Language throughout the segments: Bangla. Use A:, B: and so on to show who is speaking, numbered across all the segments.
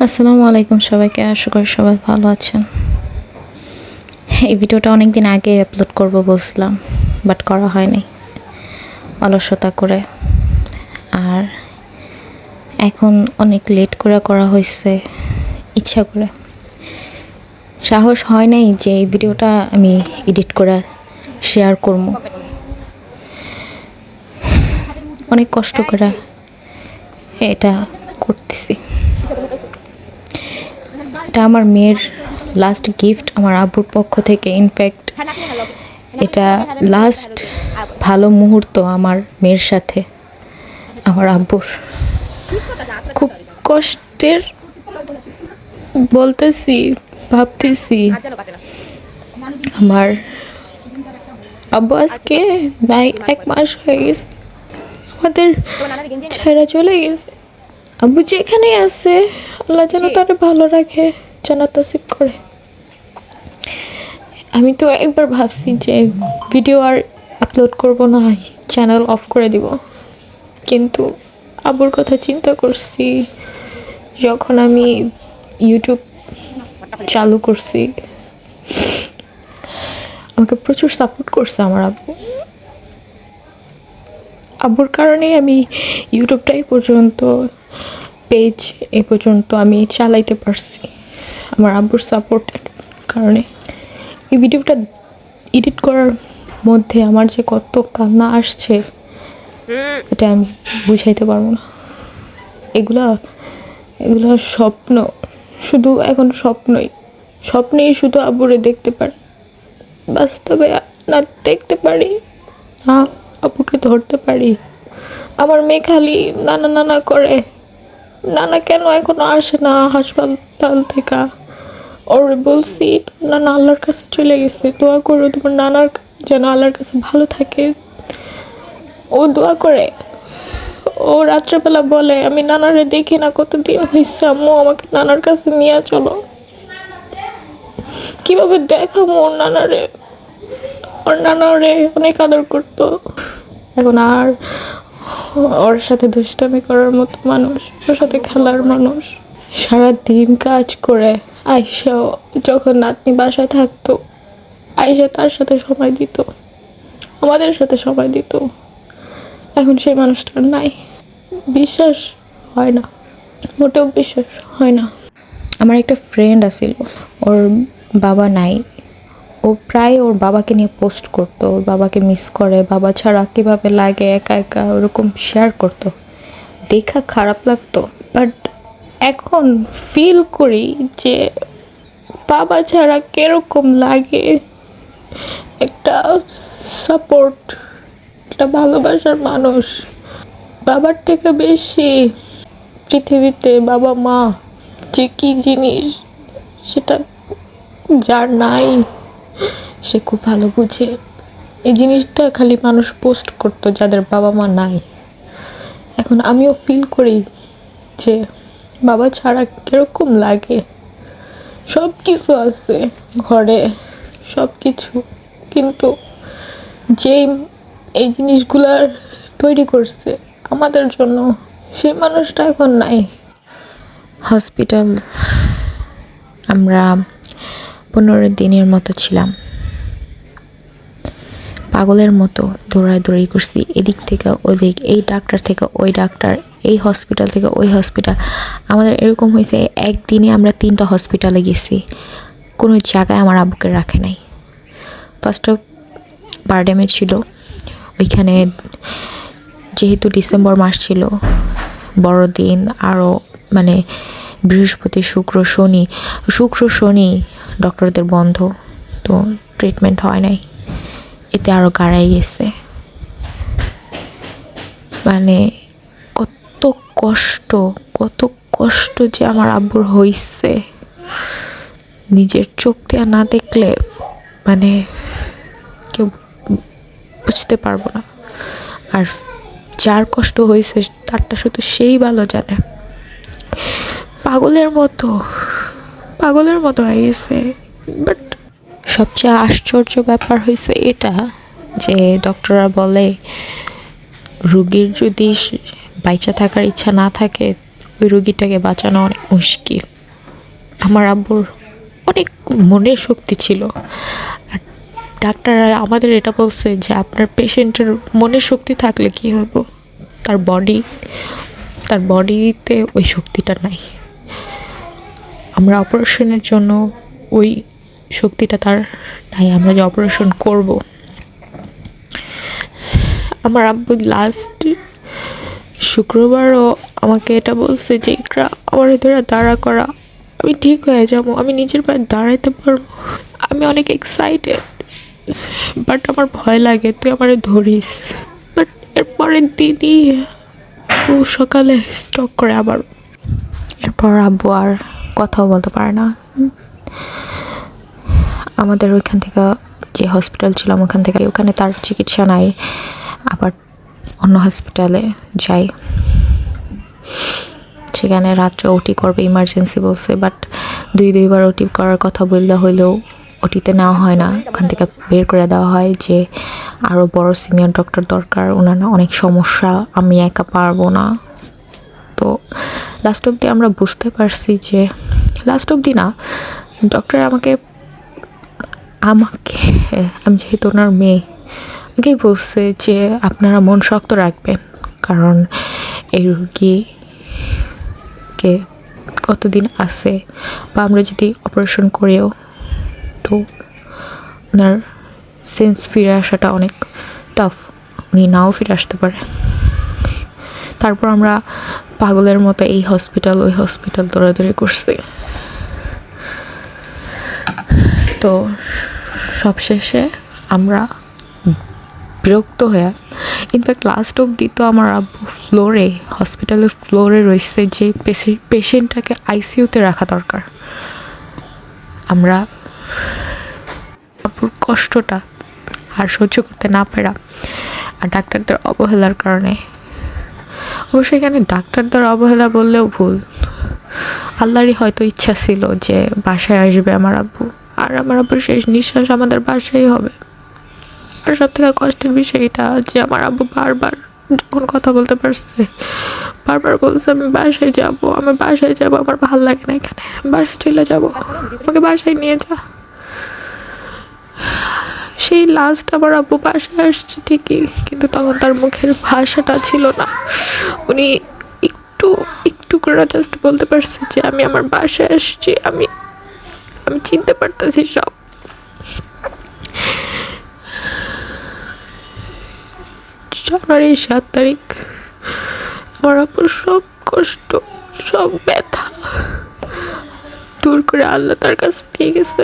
A: আসসালামু আলাইকুম সবাইকে, আশা করি সবাই ভালো আছেন। এই ভিডিওটা অনেক দিন আগে আপলোড করব বলছিলাম, বাট করা হয়নি অলসতা করে। আর এখন অনেক লেট করে করা হয়েছে, ইচ্ছা করে। সাহস হয় নাই যে এই ভিডিওটা আমি এডিট করে শেয়ার করব। অনেক কষ্ট করে এটা করতেছি। এটা আমার মেয়ের লাস্ট গিফট আমার আব্বুর পক্ষ থেকে। ইনফ্যাক্ট এটা লাস্ট ভালো মুহূর্ত আমার মেয়ের সাথে আমার আব্বুর। খুব কষ্টের বলতেছি, ভাবতেছি আমার আব্বু আজকে নাই 1 মাস হয়ে গেছে আমাদের ছেড়ে চলে গেছে। আব্বু যেখানে আছে আল্লাহ যেন তার ভালো রাখে, জান্নাত নসিব করে। আমি তো একবার ভাবছি যে ভিডিও আর আপলোড করব না, চ্যানেল অফ করে দিব, কিন্তু আব্বুর কথা চিন্তা করছি। যখন আমি ইউটিউব চালু করছি আমাকে প্রচুর সাপোর্ট করছে আমার আব্বু। আব্বুর কারণেই আমি ইউটিউবটাই পর্যন্ত পেজ এ পর্যন্ত আমি চালাইতে পারছি, আমার আব্বুর সাপোর্টের কারণে। এই ভিডিওটা এডিট করার মধ্যে আমার যে কত কান্না আসছে এটা আমি বুঝাইতে পারবো না। এগুলা স্বপ্ন, শুধু এখন স্বপ্নেই শুধু আব্বুরে দেখতে পারি, বাস্তবে না দেখতে পারি না আব্বুকে ধরতে পারি। আমার মেয়ে খালি নানা নানা করে, নানা কেন এখনো আসে না হাসপাতাল থেকে। ওর বলছি নানা আল্লাহর কাছে চলে গেছে, দোয়া করো তোমার নানার যেন আল্লাহর কাছে ভালো থাকে। ও দোয়া করে, ও রাত্রেবেলা বলে আমি নানারে দেখি না কতদিন হয়েছে, আম্মু আমাকে নানার কাছে নিয়ে চলো। কিভাবে দেখাবো ওর নানারে, ওর নানারে অনেক আদর করতো। এখন আর ওর সাথে দুষ্টামি করার মতো মানুষ, ওর সাথে খেলার মানুষ। সারাদিন কাজ করে আয়শা যখন নাতনি বাসায় থাকতো, আয়শা তার সাথে সময় দিত, আমাদের সাথে সময় দিত। এখন সেই মানুষটা নাই। বিশ্বাস হয় না, মোটেও বিশ্বাস হয় না। আমার একটা ফ্রেন্ড আছিল, ওর বাবা নাই। ও প্রায় ওর বাবাকে নিয়ে পোস্ট করতো, ওর বাবাকে মিস করে, বাবা ছাড়া কীভাবে লাগে একা একা, ওরকম শেয়ার করতো। দেখা খারাপ লাগতো, বাট এখন ফিল করি যে বাবা ছাড়া কিরকম লাগে। একটা সাপোর্ট, একটা ভালোবাসার মানুষ, বাবার থেকে বেশি পৃথিবীতে বাবা মা যে কী জিনিস সেটা যার নাই সে খুব ভালো বুঝে। এই জিনিসটা খালি মানুষ পোস্ট করতো যাদের বাবা মা নাই। এখন আমিও ফিল করি যে বাবা ছাড়া কিরকম লাগে। সব কিছু আছে ঘরে, সব কিছু, কিন্তু যেই এই জিনিসগুলার তৈরি করছে আমাদের জন্য সেই মানুষটা এখন নাই। হসপিটাল আমরা 15 দিনের মতো ছিলাম, পাগলের মতো দৌড়াদৌড়ি করছি, এদিক থেকে ওদিক, এই ডাক্তার থেকে ওই ডাক্তার, এই হসপিটাল থেকে ওই হসপিটাল। আমাদের এরকম হয়েছে একদিনে আমরা 3টা হসপিটালে গেছি, কোনো জায়গায় আমার আব্বুকে রাখে নাই। ফার্স্ট বারডেমে ছিল, ওইখানে যেহেতু ডিসেম্বর মাস ছিল, বড়দিন, আরও মানে বৃহস্পতি শুক্র শনি ডক্টরদের বন্ধ, তো ট্রিটমেন্ট হয় নাই, এতে আরও গাড়াই গেছে। মানে কত কষ্ট যে আমার আব্বুর হইছে, নিজের চোখ দিয়ে না দেখলে মানে কেউ বুঝতে পারবো না। আর যার কষ্ট হয়েছে তারটা শুধু সেই ভালো জানে। পাগলের মতো হয়ে গেছে। বাট সবচেয়ে আশ্চর্য ব্যাপার হয়েছে এটা যে ডক্টররা বলে রুগীর যদি বাইচা থাকার ইচ্ছা না থাকে ওই রুগীটাকে বাঁচানো অনেক মুশকিল। আমার আব্বুর অনেক মনের শক্তি ছিল। আর ডাক্তাররা আমাদের এটা বলছে যে আপনার পেশেন্টের মনের শক্তি থাকলে কী হইব, তার বডিতে ওই শক্তিটা নাই। আমরা অপারেশনের জন্য ওই শক্তিটা তার নাই, আমরা যে অপারেশন করব। আমার আব্বু লাস্ট শুক্রবারও আমাকে এটা বলছে যে ইকরা, আমার ধরে দাঁড়া করা, আমি ঠিক হয়ে যাবো, আমি নিজের পায়ে দাঁড়াইতে পারবো। আমি অনেক এক্সাইটেড, বাট আমার ভয় লাগে, তুই আমার ধরিস। বাট এরপরের দিনই ও সকালে স্ট্রোক করে আবার। এরপর আব্বু আর কথাও বলতে পারে না। আমাদের ওইখান থেকে যে হসপিটাল ছিলাম ওখানে তার চিকিৎসা নাই, আবার অন্য হসপিটালে যাই, সেখানে রাত্রে ওটি করবে ইমার্জেন্সি বলছে। বাট দুইবার ওটি করার কথা বললে হইলেও ওটিতে নেওয়া হয় না, ওখান থেকে বের করে দেওয়া হয় যে আরও বড় সিনিয়র ডক্টর দরকার, ওনার অনেক সমস্যা, আমি একা পারবো না। তো লাস্ট অবধি আমরা বুঝতে পারছি যে, লাস্ট অবধি না, ডক্টর আমাকে আমি যেহেতু ওনার মেয়ে, আগেই বলছে যে আপনারা মন শক্ত রাখবেন, কারণ এই রুগীকে কতদিন আছে, বা আমরা যদি অপারেশন করেও তো ওনার সেন্স ফিরে আসাটা অনেক টাফ, উনি নাও ফিরে আসতে পারে। তারপর আমরা পাগলের মতো এই হসপিটাল ওই হসপিটাল দৌড়াদৌড়ি করছি। তো সবশেষে আমরা বিরক্ত হয়ে, ইনফ্যাক্ট লাস্ট অবধি তো আমার আব্বু হসপিটালের ফ্লোরে রয়েছে যে পেশেন্টটাকে আইসিইউতে রাখা দরকার। আমরা আব্বুর কষ্টটা আর সহ্য করতে না পারা আর ডাক্তারদের অবহেলার কারণে, অবশ্যই এখানে ডাক্তারদের অবহেলা বললেও ভুল, আল্লাহরই হয়তো ইচ্ছা ছিল যে বাসায় আসবে আমার আব্বু, আর আমার আব্বুর শেষ নিঃশ্বাস আমাদের বাসায় হবে। আর সব থেকে কষ্টের বিষয় এটা যে আমার আব্বু বারবার যখন কথা বলতে পারছে, বারবার বলছে আমি বাসায় যাব, আমার ভালো লাগে না এখানে, বাসায় চলে যাব, আমাকে বাসায় নিয়ে যা। সেই লাস্ট আমার আব্বু বাসায় আসছে ঠিকই, কিন্তু তখন তার মুখের ভাষাটা ছিল না, উনি একটু করে জাস্ট বলতে পারছে যে আমি আমার বাসায় আসছি, আমি চিনতে পারতেছি সব। জানুয়ারি 7 তারিখ আমার আপুর সব কষ্ট, সব ব্যথা দূর করে আল্লাহ তার কাছে নিয়ে গেছে।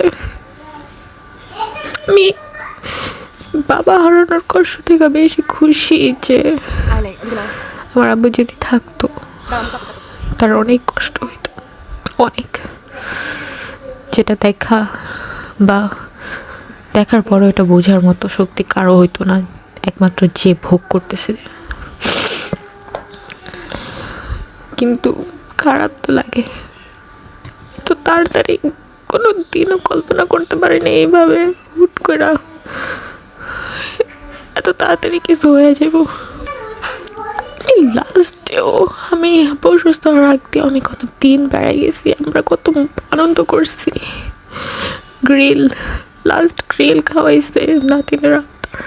A: আমি বাবা হারানোর কষ্ট থেকে বেশি খুশি যে আমার আব্বু যদি থাকতো, তার অনেক কষ্ট হইতো, অনেক, যেটা দেখার পরও এটা বোঝার মতো শক্তি কারো হইতো না, একমাত্র যে ভোগ করতেছে। কিন্তু খারাপ তো লাগে, তো তাড়াতাড়ি কোনো দিনও কল্পনা করতে পারিনি এইভাবে হুট করে এত তাড়াতাড়ি কিছু হয়ে যাব। লাস্টেও আমি অসুস্থ রাখতে আমি কত দিন বেড়াই গেছি, আমরা কত আনন্দ করছি। লাস্ট গ্রিল খাওয়াইছে নাতিনের আক্তার,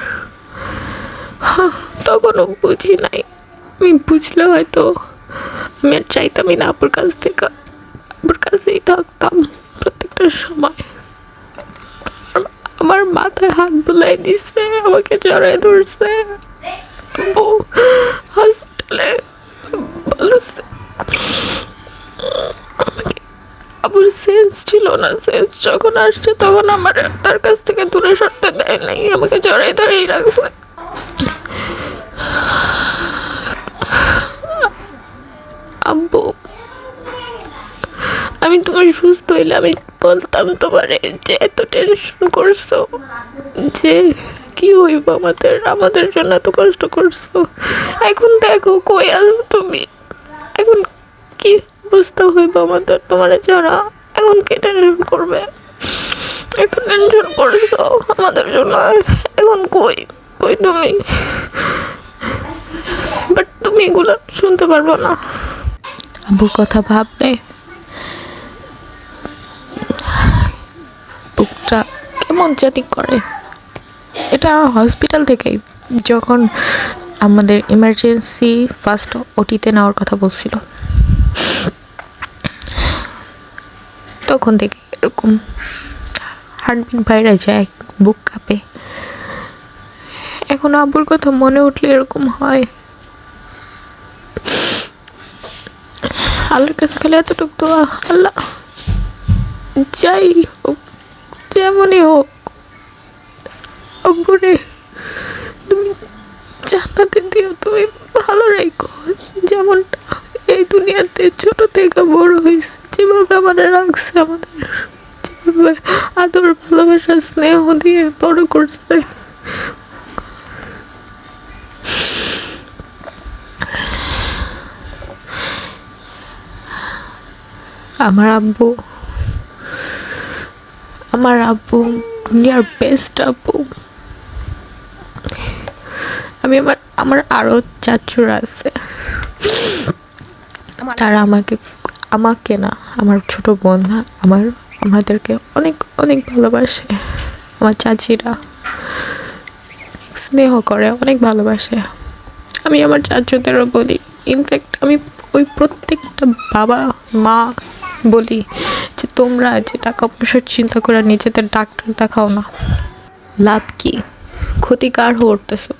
A: তখনও বুঝি নাই, আমি বুঝলে হয়তো আমি আর চাইতামই না আপুর কাছেই থাকতাম প্রত্যেকটা সময়। আমার মাথায় হাত বুলাই দিছে, আমাকে জড়াই ধরছে, হসপিটালে বলছে আমাকে, আবুর সেন্স ছিল না, সেন্স যখন আসছে তখন আমার তার কাছ থেকে দূরে সরতে দেয় নাই, আমাকে জড়াই ধরেই রাখছে। আব্বু, আমি তোমার সুস্থ হইলে আমি বলতাম তোমারে যে এত টেনশন করছো, যে কি হইব আমাদের জন্য এত কষ্ট করছো, এখন দেখো কই আছো তুমি, এখন কি অবস্থা হইব আমাদের তোমারে ছাড়া, এখন কে টেনশন করবে, এত টেনশন করছো আমাদের জন্য, এখন কই তুমি, বাট তুমি এগুলো শুনতে পারবো না। আব্বুর কথা ভাবলে কেমন জাতি করে। এটা হসপিটাল থেকেই যখন আমাদের ইমার্জেন্সি ফার্স্ট ওটিতে নেওয়ার কথা বলছিল, তখন থেকে এরকম হার্টবিট বাইরে যায়, বুক কাঁপে। এখন আব্বুর কথা মনে উঠলে এরকম হয়। আল্লাহর কাছে খালি এতটুকু দোয়া, আল্লাহ যাই হোক, যেমনই হোক, আব্বুরে তুমি জান্নাতে দিও, তুমি ভালো রেখো। যেমনটা এই দুনিয়াতে ছোট থেকে বড় হয়েছে, যেভাবে আমাদের রাখছে, আমাদের যেভাবে আদর ভালোবাসা স্নেহ দিয়ে বড় করছে, আমার আব্বু দুনিয়ার বেস্ট আব্বু। আমি আমার আরো চাচুরা আছে, তারা আমাকে না, আমার ছোট বোন না, আমাদেরকে অনেক অনেক ভালোবাসে। আমার চাচিরা স্নেহ করে, অনেক ভালোবাসে। আমি আমার চাচুদেরও বলি, ইনফ্যাক্ট আমি ওই প্রত্যেকটা বাবা মা বলি যে তোমরা যে টাকা পয়সার চিন্তা করে নিজেদের ডাক্তার দেখাও না, লাভ কি? ক্ষতি কার করতেছো?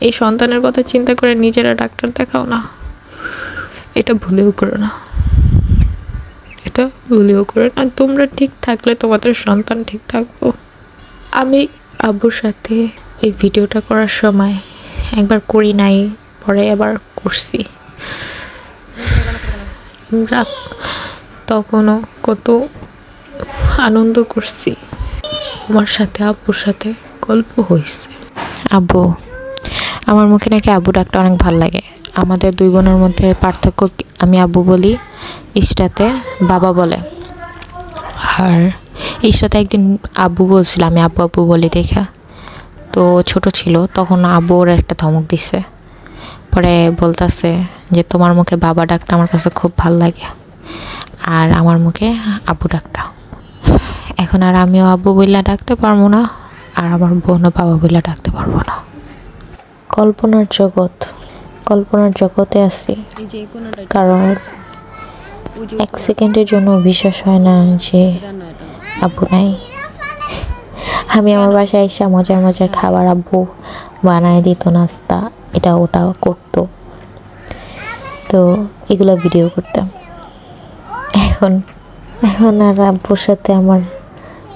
A: এই সন্তানের কথা চিন্তা করে নিজেরা ডাক্তার দেখাও না। এটা ভুলেও করো না, এটা ভুলেও করো না। তোমরা ঠিক থাকলে তোমাদের সন্তান ঠিক থাকবো। আমি আব্বুর সাথে এই ভিডিওটা করার সময় একবার করি নাই, পরে আবার করছি। আমরা তখনও কত আনন্দ করছি, আমার সাথে আব্বুর সাথে গল্প হয়েছে।
B: আব্বু, আমার মুখে নাকি আব্বু ডাকটা অনেক ভাল লাগে। আমাদের দুই বোনের মধ্যে পার্থক্য আমি আব্বু বলি, ইশরাতে বাবা বলে। আর ইশরাতে একদিন আব্বু বলছিল আমি আব্বু আব্বু বলি দেখা, তো ছোট ছিল তখন আব্বু ওর একটা ধমক দিছে। পরে বলতেছে যে তোমার মুখে বাবা ডাকটা আমার কাছে খুব ভাল লাগে, আর আমার মুখে আব্বু ডাকটা। এখন আর আমিও আব্বু বইলা ডাকতে পারবো না, আর আমার বোনও বাবা বইলা ডাকতে পারবো না। কল্পনার জগতে আছি, কারণ এক সেকেন্ডের জন্য বিশ্বাস হয় না যে আব্বু নাই। আমি আমার বাসায় এসে মজার মজার খাবার আব্বু বানায় দিত, নাস্তা এটা ওটা করতো, তো এগুলো ভিডিও করতাম। এখন আর আব্বুর সাথে আমার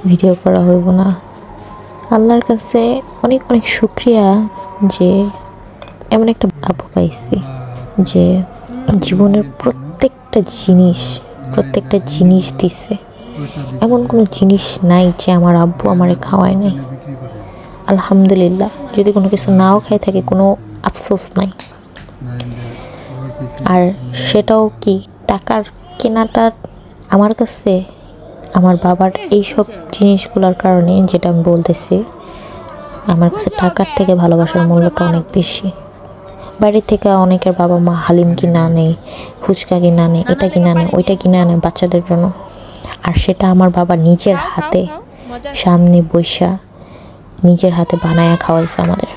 B: ভিডিও করা হইব না। আল্লাহর কাছে অনেক অনেক শুকরিয়া যে এমন একটা আব্বু পাইছি যে জীবনের প্রত্যেকটা জিনিস দিছে। এমন কোনো জিনিস নাই যে আমার আব্বু আমারে খাওয়ায় নাই। আলহামদুলিল্লাহ, যদি কোনো কিছু নাও খাই থাকে কোনো আফসোস নাই। আর সেটাও কি টাকার কেনাটা আমার কাছে আমার বাবার এইসব জিনিসগুলোর কারণে, যেটা আমি বলতেছি, আমার কাছে টাকার থেকে ভালোবাসার মূল্যটা অনেক বেশি। বাইরের থেকে অনেকের বাবা মা হালিম কিনা নেই, ফুচকা কিনা নেই, এটা কিনা নেই, ওইটা কিনা নেই বাচ্চাদের জন্য, আর সেটা আমার বাবা নিজের হাতে সামনে বৈশা নিজের হাতে বানায়া খাওয়াইছে আমাদের।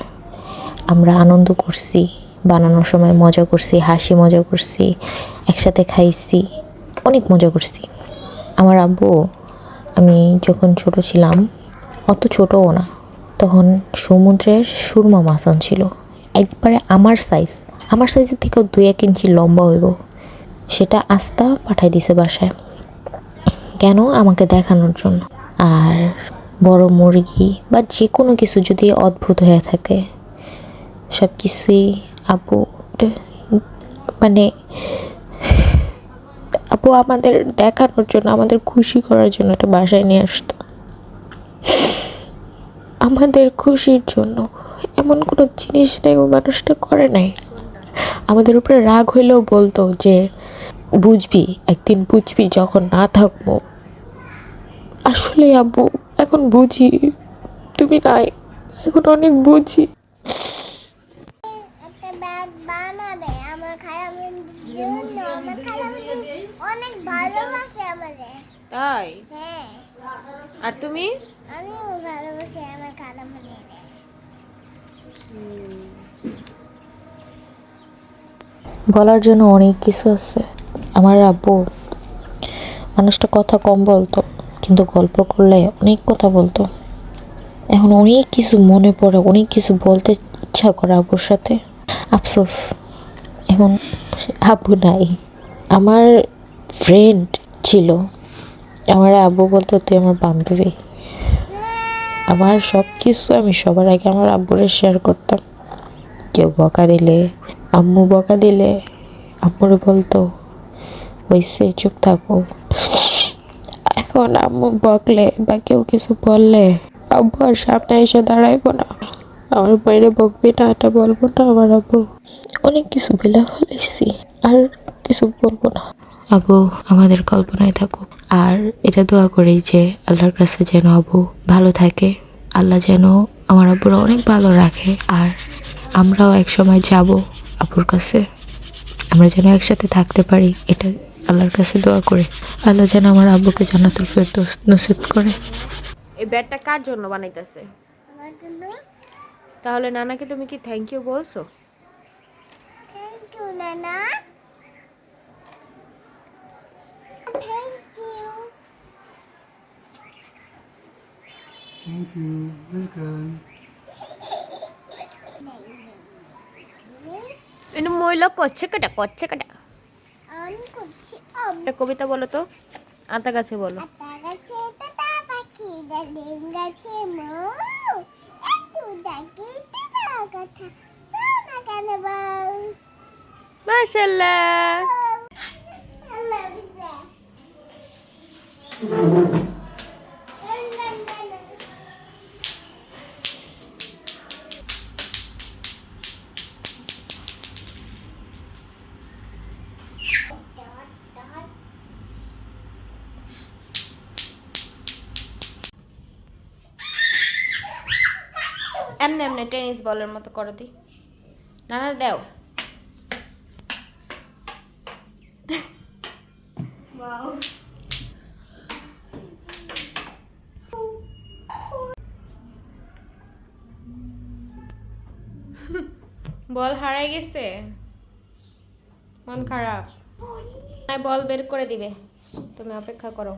B: আমরা আনন্দ করছি, বানানোর সময় মজা করছি, হাসি মজা করছি, একসাথে খাইছি, অনেক মজা করছি। আমার আব্বু, আমি যখন ছোট ছিলাম, অত ছোটও না, তখন সমুদ্রের সুরমা মাছ আনছিল, একবারে আমার সাইজের থেকেও 2-1 ইঞ্চি লম্বা হইব, সেটা আস্তা পাঠাই দিছে বাসায়। কেন? আমাকে দেখানোর জন্য। আর বড় মুরগি বা যে কোনো কিছু যদি অদ্ভুত হয়ে থাকে, সব কিছুই আব্বু আপু আমাদের দেখানোর জন্য, আমাদের খুশি করার জন্য একটা বাসায় নিয়ে আসতো, আমাদের খুশির জন্য। এমন কোনো জিনিস নেই ওই মানুষটা করে নাই। আমাদের উপরে রাগ হইলেও বলতো যে বুঝবি, একদিন বুঝবি যখন না থাকবো। আসলে আব্বু এখন বুঝি, তুমি নাই, এখন অনেক বুঝি।
C: অনেক ভালোবাসে আমারে।
B: তাই?
C: হ্যাঁ।
B: আর তুমি?
C: আমিও ভালোবাসি আমার খালামণি।
B: বলার জন্য অনেক কিছু আছে। আমার আব্বু মানুষটা কথা কম বলতো, কিন্তু গল্প করলে অনেক কথা বলতো। এখন অনেক কিছু মনে পড়ে, অনেক কিছু বলতে ইচ্ছা করে আব্বুর সাথে। আফসোস এখন আব্বু নাই। আমার ফ্রেন্ড ছিল, আমার আব্বু বলতো তুই আমার বান্ধবী। আমার সব কিছু আমি সবার আগে আমার আব্বুরে শেয়ার করতাম। কেউ বকা দিলে, আম্মু বকা দিলে আম্মুরে বলতো হইছে চুপ থাকো। এখন আম্মু বকলে বা কেউ কিছু বললে আব্বু আর সামনে এসে দাঁড়াইবো না, আমার বাইরে বকবি না, এটা বলবো না। আমার আব্বু অনেক কিছু বলে ফেলেছি, আর কিছু বলবো না। আব্বু আমাদের কল্পনায় থাকুক, আর এটা দোয়া করি যে আল্লাহর কাছে যেন আব্বু ভালো থাকে, আল্লাহ যেন আমার আব্বুরা অনেক ভালো রাখে, আর আমরাও এক সময় যাব আব্বুর কাছে, আমরা যেন একসাথে থাকতে পারি, এটা আল্লাহর কাছে দোয়া করে আল্লাহ যেন আমার আব্বুকে জান্নাতুল ফেরদৌস নসিব করে।
D: এই ব্যাটটা কার জন্য বানাইতেছে?
C: আমার জন্য।
D: তাহলে নানাকে তুমি কি থ্যাংক ইউ বলছো?
C: থ্যাংক ইউ নানা, thank you.
E: Thank you. Welcome.
D: এটা মহিলা করছে কেটা, করছে কেটা?
C: আমি করছি
D: একটা কবিতা বলো তো, আতা গাছে বলো।
C: আতা গাছে তোতা পাখি ডালিম গাছে মৌ, একটু ডাকি তোতা কথা না কেন বউ।
D: মাশাআল্লাহ।
C: আল্লাহ বিজা।
D: এমনি এমনি টেনিস বলের মতো করো দি, নানা দাও। বল হারাই গেছে, মন খারাপ। বল বের করে দিবে, তুমি অপেক্ষা করো।